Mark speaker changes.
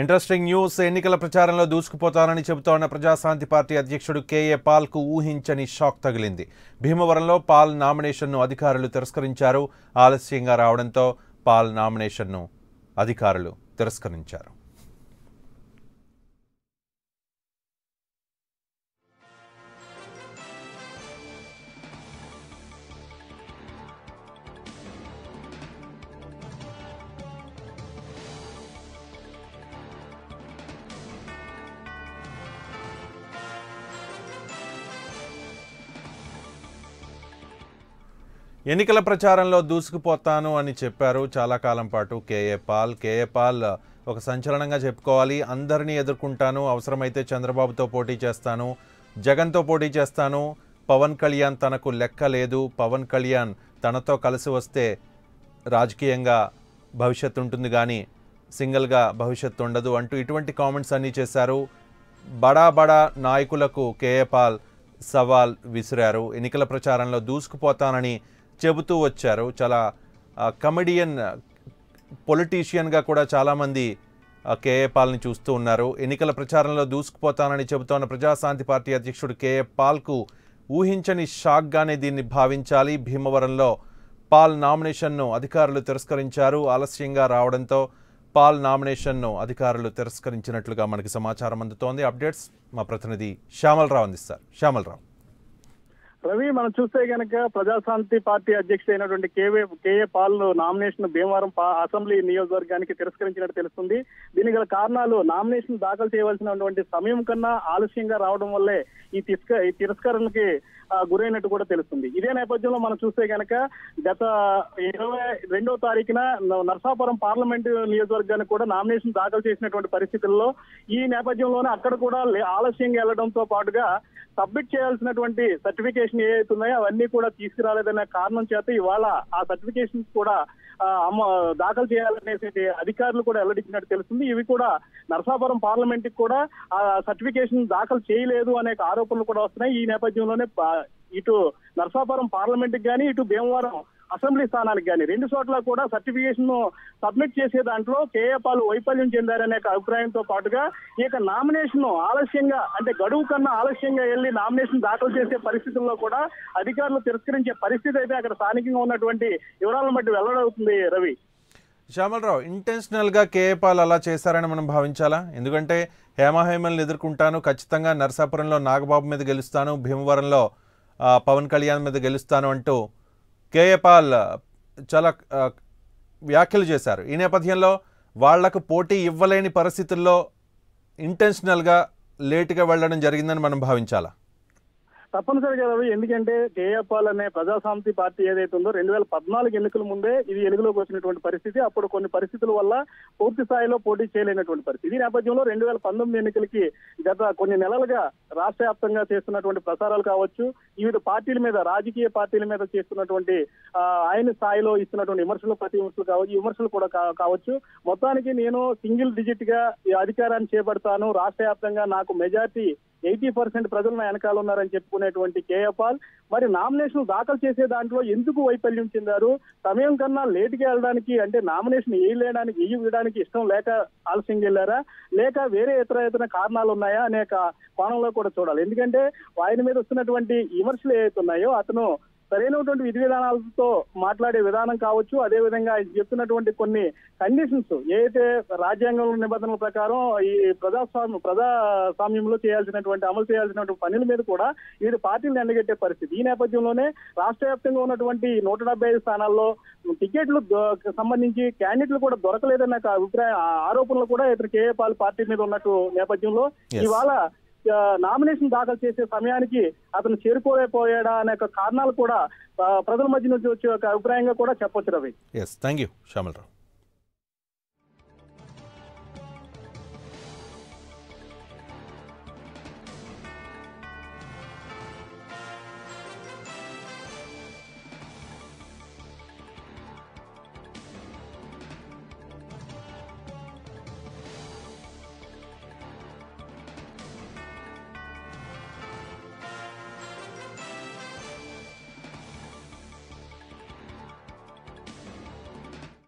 Speaker 1: Interesting news. ఎన్నికల ప్రచారంలో దూసుకుపోతానని చెబుతోన్న Praja Shanti party అధ్యక్షుడు కేఏ పాల్కు ఊహించని షాక్ తగిలింది. భీమవరంలో పాల్ నామినేషన్ను అధికారులు తిరస్కరించారు. ఆలస్యంగా రావడంతో పాల్ నామినేషన్ను అధికారులు తిరస్కరించారు. ఎన్నికల ప్రచారంలో దూసుకుపోతాను అని చెప్పారు చాలా కాలం పాటు కేఏ పాల్ ఒక సంచలనంగా చెప్పుకోవాలి. అందరినీ ఎదుర్కొంటాను, అవసరమైతే చంద్రబాబుతో పోటీ చేస్తాను, జగన్తో పోటీ చేస్తాను, పవన్ కళ్యాణ్ తనకు లెక్క లేదు, పవన్ కళ్యాణ్ తనతో కలిసి వస్తే రాజకీయంగా భవిష్యత్తు ఉంటుంది కానీ సింగిల్గా భవిష్యత్తు ఉండదు అంటూ ఇటువంటి కామెంట్స్ అన్నీ చేశారు. బడా నాయకులకు కేఏ పాల్ సవాల్ విసిరారు. ఎన్నికల ప్రచారంలో దూసుకుపోతానని చెబుతూ వచ్చారు. చాలా కమెడియన్ పొలిటీషియన్గా కూడా చాలామంది కేఏ పాల్ని చూస్తూ ఉన్నారు. ఎన్నికల ప్రచారంలో దూసుకుపోతానని చెబుతోన్న ప్రజాశాంతి పార్టీ అధ్యక్షుడు కేఏ పాల్కు ఊహించని షాక్గానే దీన్ని భావించాలి. భీమవరంలో పాల్ నామినేషన్ను అధికారులు తిరస్కరించారు. ఆలస్యంగా రావడంతో పాల్ నామినేషన్ను అధికారులు తిరస్కరించినట్లుగా మనకి సమాచారం అందుతోంది. అప్డేట్స్ మా ప్రతినిధి శ్యామలరావు అందిస్తారు. శ్యామలరావు.
Speaker 2: రవి, మనం చూస్తే గనక ప్రజాశాంతి పార్టీ అధ్యక్షుడు అయినటువంటి KA Paul nomination Bhimavaram assembly నియోజకవర్గానికి తిరస్కరించినట్టు తెలుస్తుంది. దీనికి గల కారణాలు నామినేషన్ దాఖలు చేయవలసినటువంటి సమయం కన్నా ఆలస్యంగా రావడం వల్లే ఈ తిరస్కరణకి గురైనట్టు కూడా తెలుస్తుంది. ఇదే నేపథ్యంలో మనం చూస్తే గనక గత 22వ తారీఖున నర్సాపురం పార్లమెంటు నియోజకవర్గానికి కూడా నామినేషన్ దాఖలు చేసినటువంటి పరిస్థితుల్లో ఈ నేపథ్యంలోనే అక్కడ కూడా ఆలస్యంగా వెళ్లడంతో పాటుగా సబ్మిట్ చేయాల్సినటువంటి సర్టిఫికేషన్ ఏవైతే ఉన్నాయో అవన్నీ కూడా తీసుకురాలేదనే కారణం చేత ఇవాళ ఆ సర్టిఫికేషన్స్ కూడా దాఖలు చేయాలనేసి అధికారులు కూడా వెల్లడించినట్టు తెలుస్తుంది. ఇవి కూడా నర్సాపురం పార్లమెంట్ కి కూడా ఆ సర్టిఫికేషన్ దాఖలు చేయలేదు అనే ఆరోపణలు కూడా వస్తున్నాయి. ఈ నేపథ్యంలోనే ఇటు నర్సాపురం పార్లమెంట్ కి కానీ ఇటు భీమవరం అసెంబ్లీ స్థానానికి కానీ రెండు చోట్ల కూడా సర్టిఫికేషన్ సబ్మిట్ చేసే దాంట్లో కేఏ పాల్ వైఫల్యం చెందారనే అభిప్రాయంతో పాటుగా ఇక నామినేషన్ ఆలస్యంగా అంటే గడువు కన్నా ఆలస్యంగా వెళ్లి నామినేషన్ దాఖలు చేసే పరిస్థితుల్లో కూడా అధికారులు తిరస్కరించే పరిస్థితి అయితే అక్కడ స్థానికంగా ఉన్నటువంటి వివరాలను బట్టి వెల్లడవుతుంది. రవి,
Speaker 1: శ్యామలరావు, ఇంటెన్షనల్గా కేఏ పాల్ అలా చేశారని మనం భావించాలా? ఎందుకంటే హేమాహేమల్ని ఎదుర్కొంటాను, ఖచ్చితంగా నర్సాపురంలో నాగబాబు మీద గెలుస్తాను, భీమవరంలో పవన్ కళ్యాణ్ మీద గెలుస్తాను అంటూ కేఏ పాల్ చాలా వ్యాఖ్యలు చేశారు. ఈ నేపథ్యంలో వాళ్లకు పోటీ ఇవ్వలేని పరిస్థితుల్లో ఇంటెన్షనల్గా లేటుగా వెళ్ళడం జరిగిందని మనం భావించాలా?
Speaker 2: తప్పనిసరిగా రవి, ఎందుకంటే కేఏ పాల్ అనే ప్రజాశాంతి పార్టీ ఏదైతే ఉందో 2014 ఎన్నికల ముందే ఇది వెలుగులోకి వచ్చినటువంటి పరిస్థితి. అప్పుడు కొన్ని పరిస్థితుల వల్ల పూర్తి స్థాయిలో పోటీ చేయలేనటువంటి పరిస్థితి. ఈ నేపథ్యంలో 2019 ఎన్నికలకి గత కొన్ని నెలలుగా రాష్ట్ర వ్యాప్తంగా చేస్తున్నటువంటి ప్రసారాలు కావచ్చు, వివిధ పార్టీల మీద రాజకీయ పార్టీల మీద చేస్తున్నటువంటి ఆయన స్థాయిలో ఇస్తున్నటువంటి ప్రతి విమర్శలు కావచ్చు, ఈ విమర్శలు కూడా కావచ్చు, మొత్తానికి నేను సింగిల్ డిజిట్ గా ఈ అధికారాన్ని చేపడతాను, రాష్ట్ర వ్యాప్తంగా నాకు మెజార్టీ 80% ప్రజలు నా వెనకాల ఉన్నారని చెప్పుకునేటువంటి కేఏ పాల్ మరి నామినేషన్ దాఖలు చేసే దాంట్లో ఎందుకు వైఫల్యం చెందారు? సమయం కన్నా లేటుగా వెళ్ళడానికి అంటే నామినేషన్ వేయడానికి ఇష్టం లేక ఆలస్యంగా వెళ్ళారా, లేక వేరే ఇతర కారణాలు ఉన్నాయా అనే కోణంలో కూడా చూడాలి. ఎందుకంటే ఆయన మీద వస్తున్నటువంటి విమర్శలు ఏవైతే ఉన్నాయో అతను సరైనటువంటి విధి విధానాలతో మాట్లాడే విధానం కావచ్చు, అదేవిధంగా ఆయన చెప్తున్నటువంటి కొన్ని కండిషన్స్ ఏదైతే రాజ్యాంగంలో నిబంధనల ప్రకారం ఈ ప్రజాస్వామ్యంలో అమలు చేయాల్సినటువంటి పనుల మీద కూడా వీరు పార్టీలను ఎండగట్టే పరిస్థితి. ఈ నేపథ్యంలోనే రాష్ట్ర వ్యాప్తంగా ఉన్నటువంటి 175 స్థానాల్లో టికెట్లు సంబంధించి క్యాండిడేట్లు కూడా దొరకలేదన్న ఆరోపణలు కూడా ఇతను కేఏ పాల్ పార్టీ మీద ఉన్నట్టు నేపథ్యంలో ఇవాళ నామినేషన్ దాఖలు చేసే సమయానికి అతను చేరుకోలేకపోయాడా అనే కారణాలు కూడా ప్రజల మధ్య నుంచి వచ్చే ఒక అభిప్రాయంగా కూడా చెప్పొచ్చు. Ravi,
Speaker 1: thank you Shyamalarao.